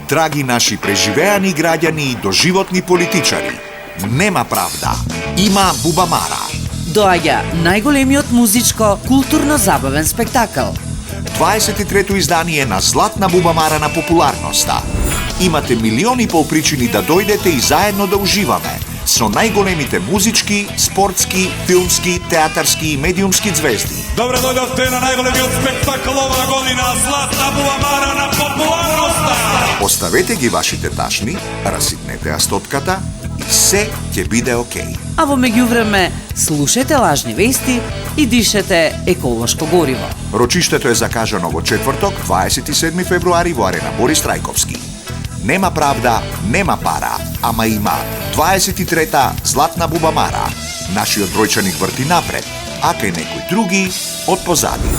Драги наши преживеани граѓани и доживотни политичари, нема правда, има бубамара. Доаѓа најголемиот музичко, културно-забавен спектакл. 23-то издание на Златна бубамара на популарноста. Имате милиони пол причини да дојдете и заедно да уживаме со најголемите музички, спортски, филмски, театарски и медиумски звезди. Добре дојдовте на најголемиот спектакл оваа година, Златна бубамара на популарноста. Оставете ги вашите ташни, раситнете ја стотката и се ќе биде окей. А во меѓувреме, слушате лажни вести и дишете еколошко гориво. Рочиштето е закажано во четврток, 27 февруари во Арена Борис Трајковски. Нема правда, нема пара, ама има 23-та Златна бубамара. Нашиот бројчаник врти напред, а кај некои други од позади.